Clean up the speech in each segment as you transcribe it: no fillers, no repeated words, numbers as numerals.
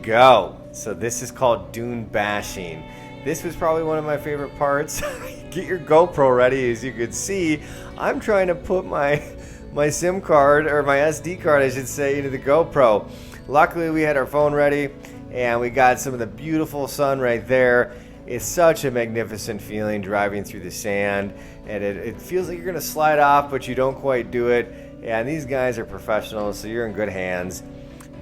go. So this is called dune bashing. This was probably one of my favorite parts. Get your GoPro ready. As you can see, I'm trying to put my SIM card, or my SD card I should say, into the GoPro. Luckily we had our phone ready and we got some of the beautiful sun right there. It's such a magnificent feeling driving through the sand, and it feels like you're gonna slide off, but you don't quite do it. And these guys are professionals, so you're in good hands.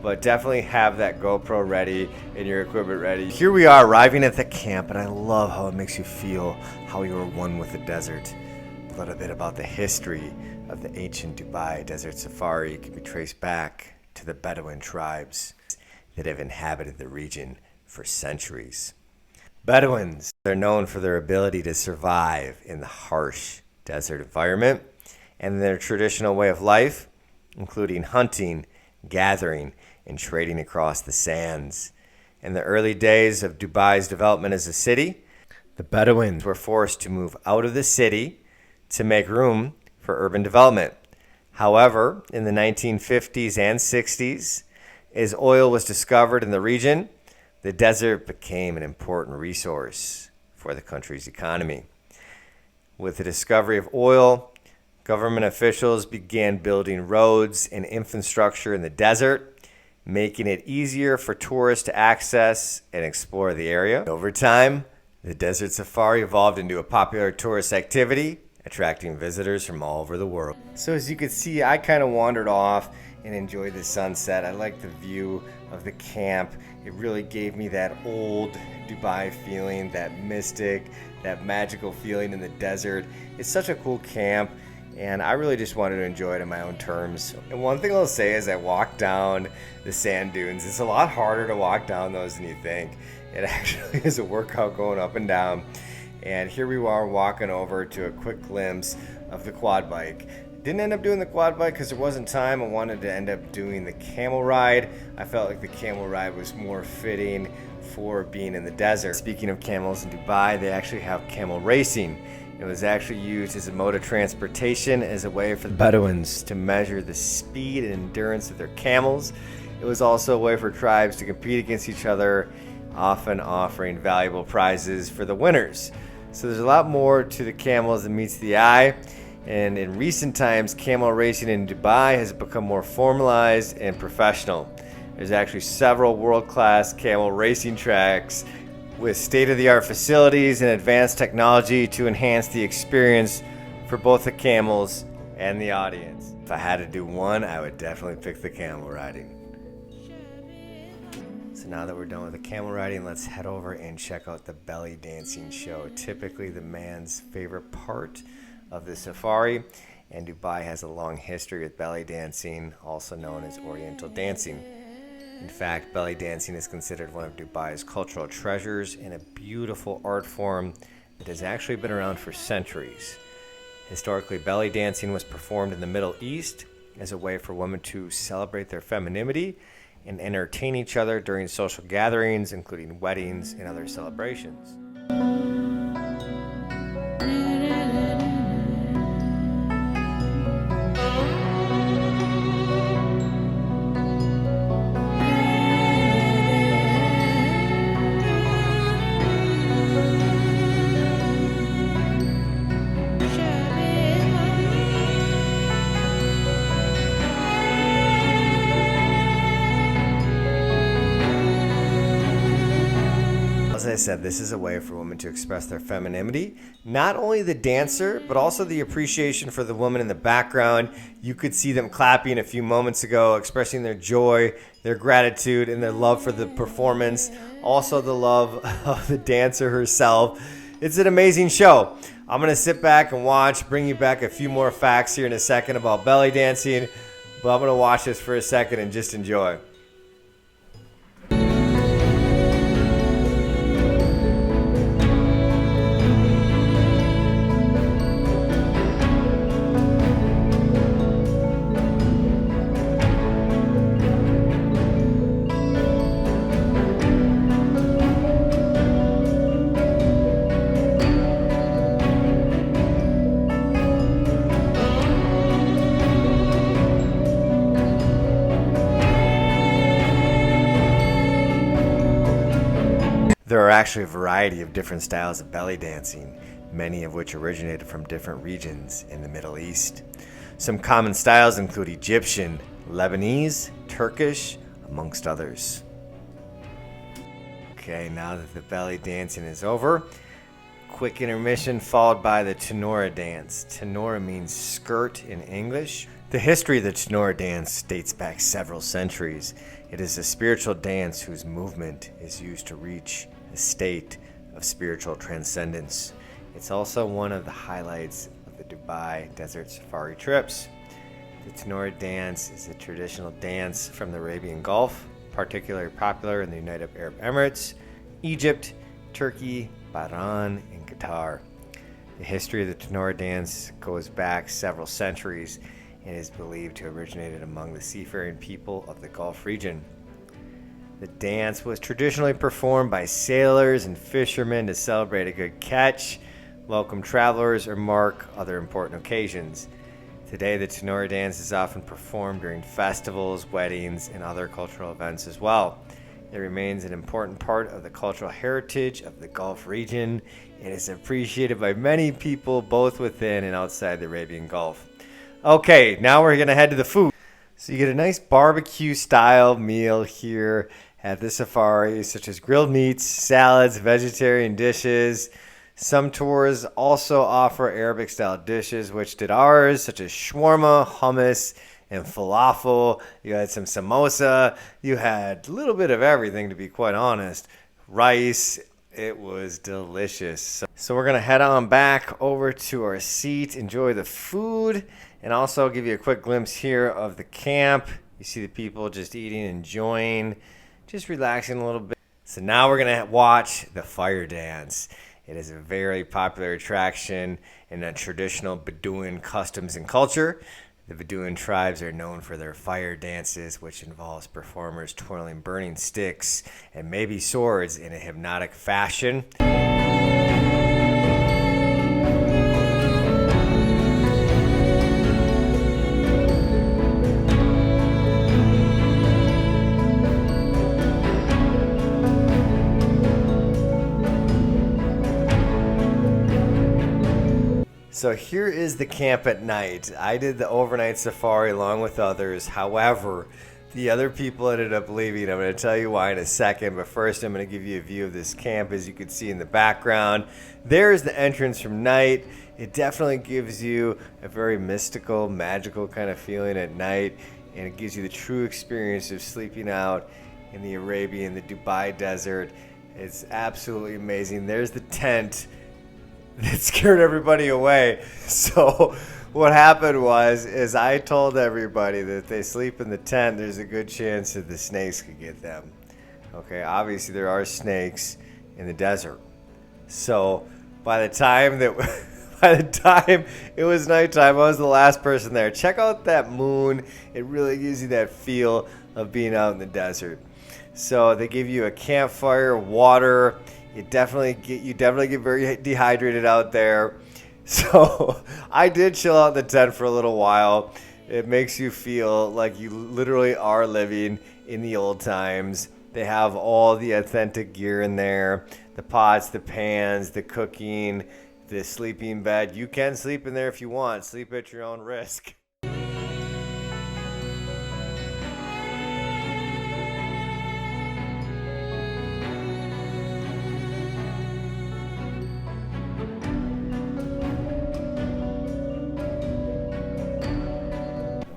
But definitely have that GoPro ready and your equipment ready. Here we are arriving at the camp, and I love how it makes you feel how you are one with the desert. A little bit about the history of the ancient Dubai Desert Safari can be traced back to the Bedouin tribes that have inhabited the region for centuries. Bedouins are known for their ability to survive in the harsh desert environment and their traditional way of life, including hunting, gathering, and trading across the sands. In the early days of Dubai's development as a city, the Bedouins were forced to move out of the city to make room for urban development. However, in the 1950s and 60s, as oil was discovered in the region, the desert became an important resource for the country's economy. With the discovery of oil, government officials began building roads and infrastructure in the desert, making it easier for tourists to access and explore the area. Over time, the desert safari evolved into a popular tourist activity, attracting visitors from all over the world. So as you can see, I kind of wandered off and enjoyed the sunset. I like the view of the camp. It really gave me that old Dubai feeling, that mystic, that magical feeling in the desert. It's such a cool camp, and I really just wanted to enjoy it on my own terms. And one thing I'll say is I walked down the sand dunes. It's a lot harder to walk down those than you think. It actually is a workout going up and down. And here we are walking over to a quick glimpse of the quad bike. Didn't end up doing the quad bike because there wasn't time. I wanted to end up doing the camel ride. I felt like the camel ride was more fitting for being in the desert. Speaking of camels in Dubai, they actually have camel racing. It was actually used as a mode of transportation as a way for the Bedouins to measure the speed and endurance of their camels. It was also a way for tribes to compete against each other, often offering valuable prizes for the winners. So there's a lot more to the camels than meets the eye. And in recent times, camel racing in Dubai has become more formalized and professional. There's actually several world-class camel racing tracks with state-of-the-art facilities and advanced technology to enhance the experience for both the camels and the audience. If I had to do one, I would definitely pick the camel riding. So now that we're done with the camel riding, let's head over and check out the belly dancing show. Typically the man's favorite part of the safari, and Dubai has a long history with belly dancing, also known as Oriental dancing. In fact, belly dancing is considered one of Dubai's cultural treasures and a beautiful art form that has actually been around for centuries. Historically, belly dancing was performed in the Middle East as a way for women to celebrate their femininity and entertain each other during social gatherings, including weddings and other celebrations. As I said, this is a way for women to express their femininity. Not only the dancer, but also the appreciation for the woman in the background. You could see them clapping a few moments ago, expressing their joy, their gratitude, and their love for the performance. Also the love of the dancer herself. It's an amazing show. I'm going to sit back and watch, bring you back a few more facts here in a second about belly dancing, but I'm going to watch this for a second and just enjoy. There are actually a variety of different styles of belly dancing, many of which originated from different regions in the Middle East. Some common styles include Egyptian, Lebanese, Turkish, amongst others. Okay, now that the belly dancing is over, quick intermission followed by the Tanoura dance. Tanoura means skirt in English. The history of the Tanoura dance dates back several centuries. It is a spiritual dance whose movement is used to reach a state of spiritual transcendence. It's also one of the highlights of the Dubai Desert Safari trips. The Tanoura dance is a traditional dance from the Arabian Gulf, particularly popular in the United Arab Emirates, Egypt, Turkey, Bahrain, and Qatar. The history of the Tanoura dance goes back several centuries and is believed to have originated among the seafaring people of the Gulf region. The dance was traditionally performed by sailors and fishermen to celebrate a good catch, welcome travelers, or mark other important occasions. Today, the Tanoura dance is often performed during festivals, weddings, and other cultural events as well. It remains an important part of the cultural heritage of the Gulf region and is appreciated by many people both within and outside the Arabian Gulf. Okay, now we're going to head to the food. So you get a nice barbecue-style meal here at the safari, such as grilled meats, salads, vegetarian dishes. Some tours also offer Arabic-style dishes, which did ours, such as shawarma, hummus, and falafel. You had some samosa. You had a little bit of everything, to be quite honest. Rice. It was delicious. So we're going to head on back over to our seat, enjoy the food, and also give you a quick glimpse here of the camp. You see the people just eating, enjoying, just relaxing a little bit. So now we're going to watch the fire dance. It is a very popular attraction in a traditional Bedouin customs and culture. The Bedouin tribes are known for their fire dances, which involves performers twirling burning sticks and maybe swords in a hypnotic fashion. So here is the camp at night. I did the overnight safari along with others. However, the other people ended up leaving. I'm going to tell you why in a second, but first I'm going to give you a view of this camp. As you can see in the background, there's the entrance from night. It definitely gives you a very mystical, magical kind of feeling at night, and it gives you the true experience of sleeping out in the Arabian, the Dubai desert. It's absolutely amazing. There's the tent that scared everybody away. So what happened is I told everybody that if they sleep in the tent, there's a good chance that the snakes could get them. Okay, obviously there are snakes in the desert. So by the time it was nighttime, I was the last person there. Check out that moon. It really gives you that feel of being out in the desert. So they give you a campfire, water. You definitely get very dehydrated out there. So I did chill out in the tent for a little while. It makes you feel like you literally are living in the old times. They have all the authentic gear in there. The pots, the pans, the cooking, the sleeping bed. You can sleep in there if you want. Sleep at your own risk.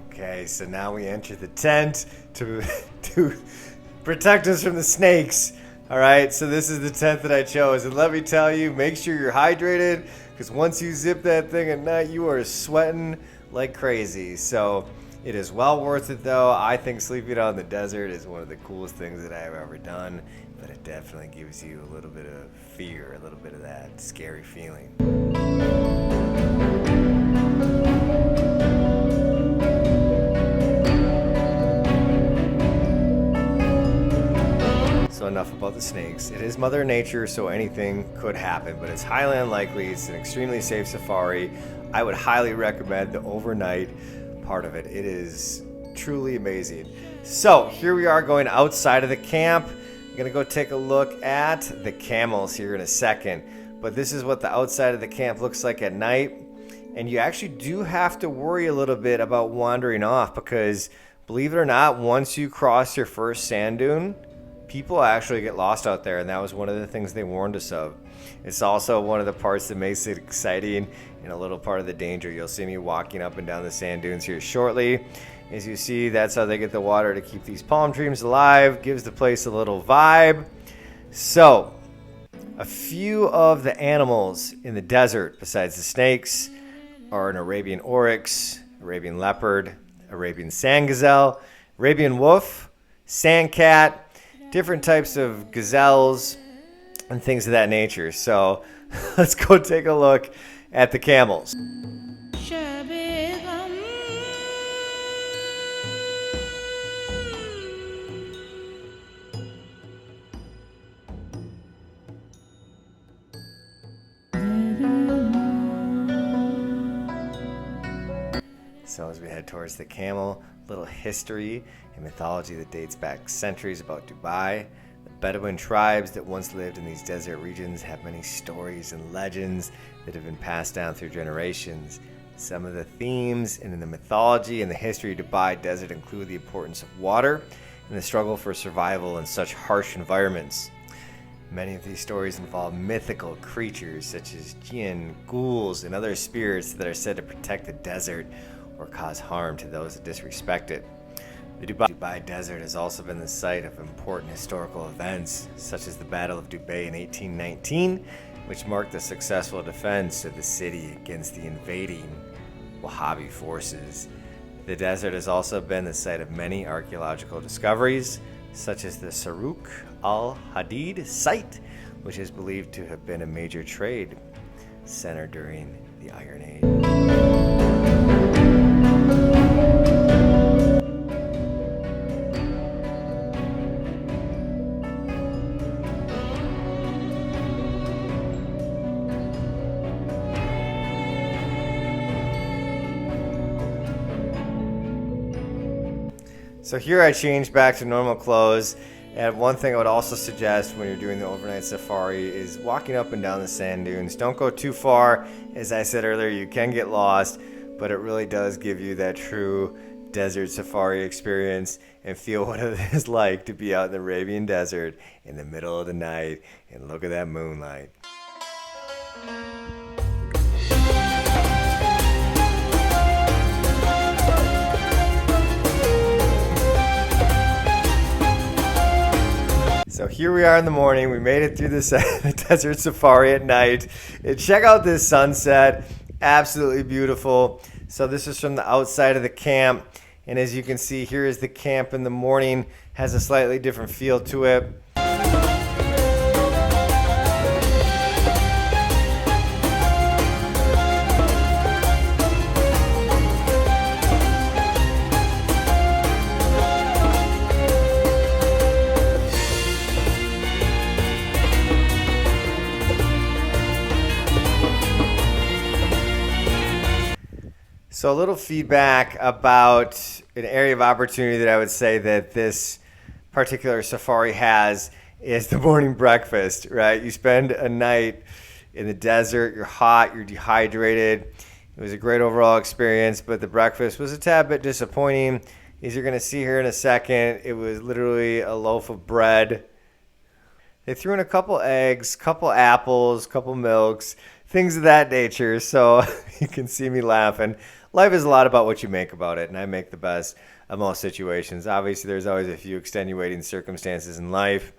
Okay, so now we enter the tent to protect us from the snakes. All right, so this is the tent that I chose. And let me tell you, make sure you're hydrated, because once you zip that thing at night, you are sweating like crazy. So it is well worth it, though. I think sleeping out in the desert is one of the coolest things that I have ever done. But it definitely gives you a little bit of fear, a little bit of that scary feeling. So enough about the snakes. It is Mother Nature, so anything could happen, but it's highly unlikely. It's an extremely safe safari. I would highly recommend the overnight part of it. It is truly amazing. So here we are going outside of the camp. I'm going to go take a look at the camels here in a second. But this is what the outside of the camp looks like at night. And you actually do have to worry a little bit about wandering off because, believe it or not, once you cross your first sand dune, people actually get lost out there. And that was one of the things they warned us of. It's also one of the parts that makes it exciting and a little part of the danger. You'll see me walking up and down the sand dunes here shortly. As you see, that's how they get the water to keep these palm trees alive. Gives the place a little vibe. So, a few of the animals in the desert, besides the snakes, are an Arabian oryx, Arabian leopard, Arabian sand gazelle, Arabian wolf, sand cat, different types of gazelles, and things of that nature. So let's go take a look at the camels. So as we head towards the camel, little history and mythology that dates back centuries about Dubai. The Bedouin tribes that once lived in these desert regions have many stories and legends that have been passed down through generations. Some of the themes in the mythology and the history of Dubai desert include the importance of water and the struggle for survival in such harsh environments. Many of these stories involve mythical creatures such as jinn, ghouls, and other spirits that are said to protect the desert or cause harm to those that disrespect it. The Dubai desert has also been the site of important historical events, such as the Battle of Dubai in 1819, which marked the successful defense of the city against the invading Wahhabi forces. The desert has also been the site of many archaeological discoveries, such as the Saruq al-Hadid site, which is believed to have been a major trade center during the Iron Age. So here I changed back to normal clothes, and one thing I would also suggest when you're doing the overnight safari is walking up and down the sand dunes. Don't go too far. As I said earlier, you can get lost, but it really does give you that true desert safari experience and feel what it is like to be out in the Arabian desert in the middle of the night and look at that moonlight. So here we are in the morning. We made it through the desert safari at night. And check out this sunset. Absolutely beautiful. So this is from the outside of the camp. And as you can see, here is the camp in the morning. Has a slightly different feel to it. So a little feedback about an area of opportunity that I would say that this particular safari has is the morning breakfast, right? You spend a night in the desert, you're hot, you're dehydrated. It was a great overall experience, but the breakfast was a tad bit disappointing. As you're going to see here in a second, it was literally a loaf of bread. They threw in a couple eggs, couple apples, couple milks, things of that nature, so you can see me laughing. Life is a lot about what you make about it, and I make the best of most situations. Obviously, there's always a few extenuating circumstances in life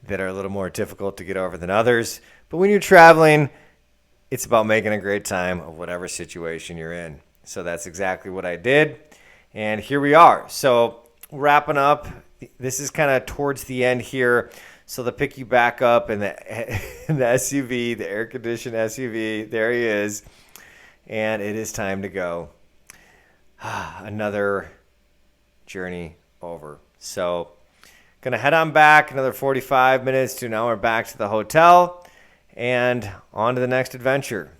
that are a little more difficult to get over than others. But when you're traveling, it's about making a great time of whatever situation you're in. So that's exactly what I did, and here we are. So wrapping up, this is kind of towards the end here. So they'll pick you back up in the SUV, the air-conditioned SUV. There he is. And it is time to go. Another journey over. So, going to head on back another 45 minutes to an hour back to the hotel and on to the next adventure.